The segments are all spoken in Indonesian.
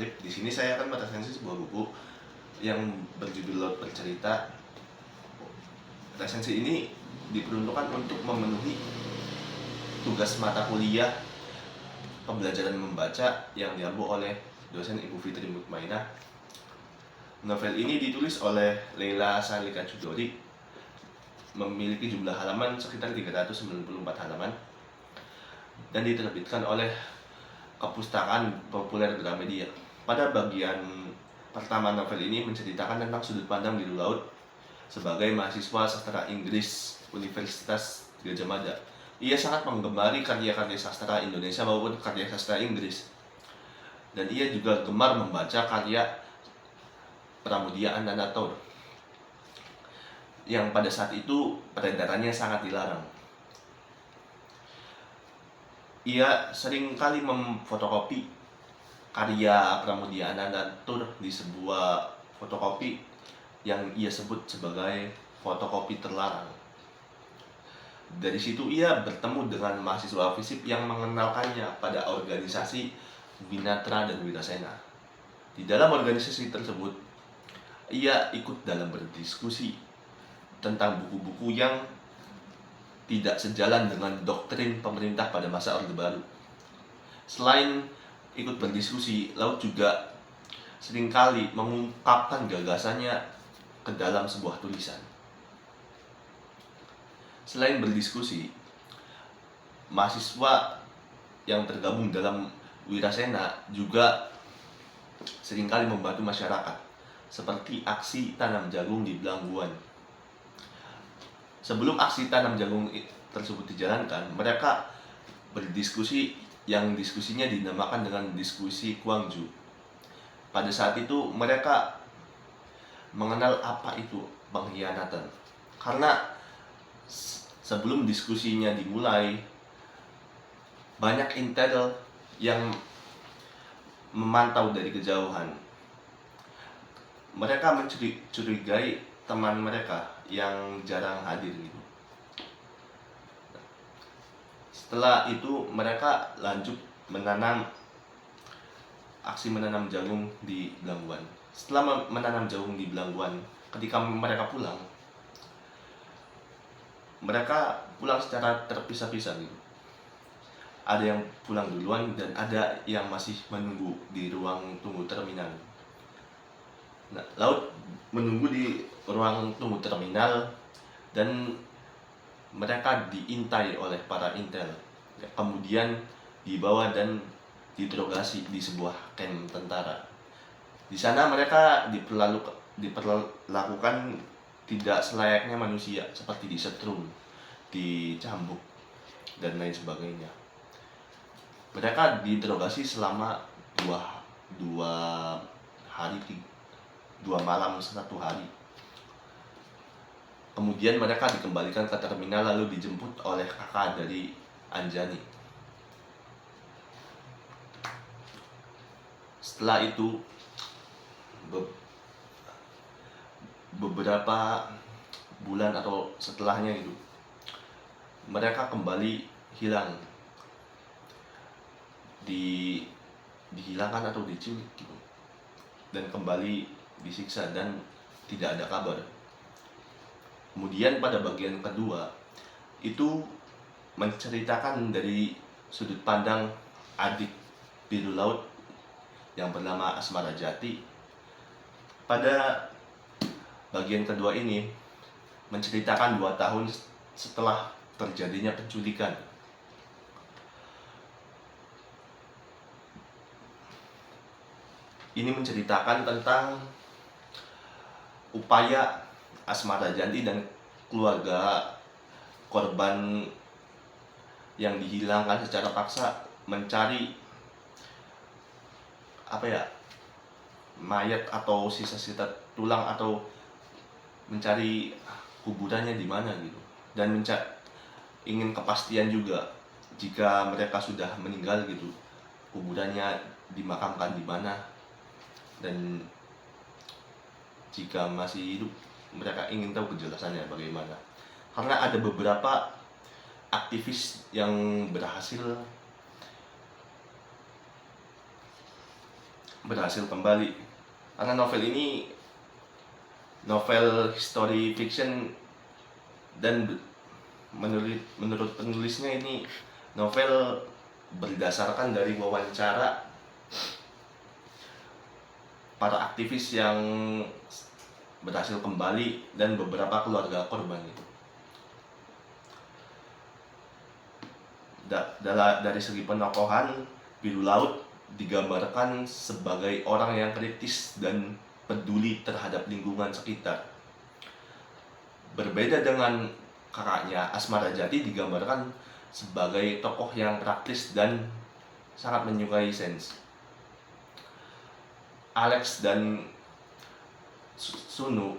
Arif. Di sini saya akan meresensi sebuah buku yang berjudul Laut Bercerita. Resensi ini diperuntukkan untuk memenuhi tugas mata kuliah pembelajaran membaca yang diambil oleh dosen Ibu Fitri Mutmainah. Novel ini ditulis oleh Leila Salika Chudori, memiliki jumlah halaman sekitar 394 halaman dan diterbitkan oleh Kepustakaan Populer Gramedia. Pada bagian pertama novel ini menceritakan tentang sudut pandang biru laut sebagai mahasiswa sastra Inggris Universitas Gadjah Mada. Ia sangat menggemari karya-karya sastra Indonesia maupun karya sastra Inggris. Dan ia juga gemar membaca karya Pramudia Anantatur yang pada saat itu peredarannya sangat dilarang. Ia sering kali memfotokopi karya Pramudia Anantatur di sebuah fotokopi yang ia sebut sebagai fotokopi terlarang. Dari situ ia bertemu dengan mahasiswa FISIP yang mengenalkannya pada organisasi Winatra dan Wirasena. Di dalam organisasi tersebut, ia ikut dalam berdiskusi tentang buku-buku yang tidak sejalan dengan doktrin pemerintah pada masa Orde Baru. Selain ikut berdiskusi, Laut juga seringkali mengungkapkan gagasannya ke dalam sebuah tulisan. Selain berdiskusi, mahasiswa yang tergabung dalam Wirasena juga seringkali membantu masyarakat, seperti aksi tanam jagung di Belangguan. Sebelum aksi tanam jagung tersebut dijalankan, mereka berdiskusi yang diskusinya dinamakan dengan diskusi Gwangju. Pada saat itu mereka mengenal apa itu pengkhianatan. Karena sebelum diskusinya dimulai, banyak intel yang memantau dari kejauhan. Mereka mencurigai teman mereka yang jarang hadir gitu. Setelah itu mereka lanjut aksi menanam jagung di Belangguan. Setelah menanam jagung di Belangguan, ketika mereka pulang secara terpisah-pisah gitu. Ada yang pulang duluan dan ada yang masih menunggu di ruang tunggu terminal. Nah, Laut menunggu di ruang tunggu terminal dan mereka diintai oleh para intel. Kemudian dibawa dan diinterogasi di sebuah camp tentara. Di sana mereka diperlakukan tidak selayaknya manusia, seperti disetrum, dicambuk, dan lain sebagainya. Mereka diinterogasi selama dua malam 1 hari. Kemudian mereka dikembalikan ke terminal lalu dijemput oleh kakak dari Anjani. Setelah itu beberapa bulan atau setelahnya itu mereka kembali hilang, dihilangkan atau diculik gitu, dan kembali disiksa dan tidak ada kabar. Kemudian pada bagian kedua itu menceritakan dari sudut pandang adik biru laut yang bernama Asmara Jati. Pada bagian kedua ini menceritakan 2 tahun setelah terjadinya penculikan. Ini menceritakan tentang upaya Asmara Jati dan keluarga korban yang dihilangkan secara paksa mencari mayat atau sisa-sisa tulang atau mencari kuburannya di mana gitu, dan ingin kepastian juga jika mereka sudah meninggal gitu, kuburannya dimakamkan di mana, dan jika masih hidup mereka ingin tahu kejelasannya bagaimana. Karena ada beberapa aktivis yang berhasil berhasil kembali. Karena novel ini novel history fiction, dan menurut penulisnya ini novel berdasarkan dari wawancara para aktivis yang berhasil kembali dan beberapa keluarga korban itu. Dari segi penokohan, Biru Laut digambarkan sebagai orang yang kritis dan peduli terhadap lingkungan sekitar. Berbeda dengan kakaknya, Asmara Jati digambarkan sebagai tokoh yang praktis dan sangat menyukai sains. Alex dan Sunu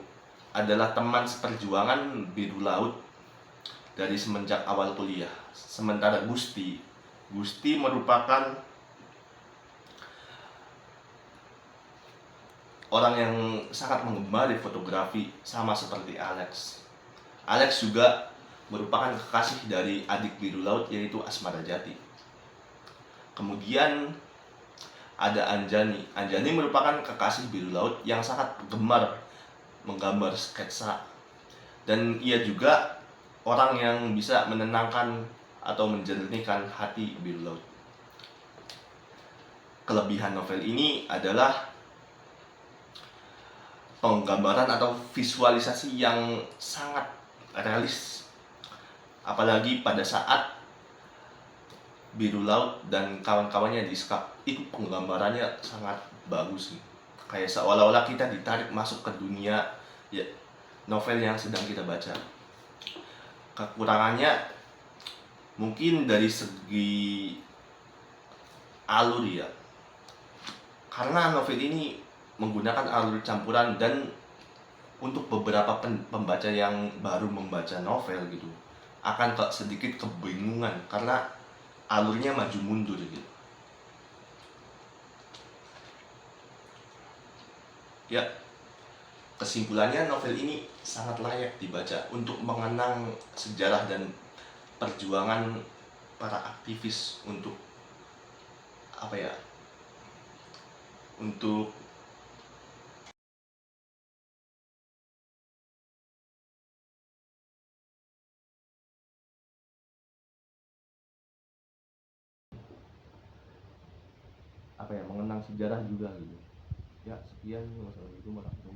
adalah teman seperjuangan Biru Laut dari semenjak awal kuliah. Sementara Gusti merupakan orang yang sangat menggemari fotografi, sama seperti Alex. Alex juga merupakan kekasih dari adik Biru Laut, yaitu Asmara Jati. Kemudian ada Anjani. Anjani merupakan kekasih Biru Laut yang sangat gemar menggambar sketsa, dan ia juga orang yang bisa menenangkan atau menjernihkan hati Biru Laut. Kelebihan novel ini adalah penggambaran atau visualisasi yang sangat realis, apalagi pada saat Biru Laut dan kawan-kawannya disekap, itu penggambarannya sangat bagus, kayak seolah-olah kita ditarik masuk ke dunia ya, novel yang sedang kita baca. Kekurangannya mungkin dari segi alur ya, karena novel ini menggunakan alur campuran, dan untuk beberapa pembaca yang baru membaca novel gitu akan sedikit kebingungan karena alurnya maju mundur gitu. Ya, kesimpulannya novel ini sangat layak dibaca untuk mengenang sejarah dan perjuangan para aktivis untuk apa ya? Untuk apa ya? Mengenang sejarah juga gitu. Ya, sekian, wassalamualaikum warahmatullahi wabarakatuh.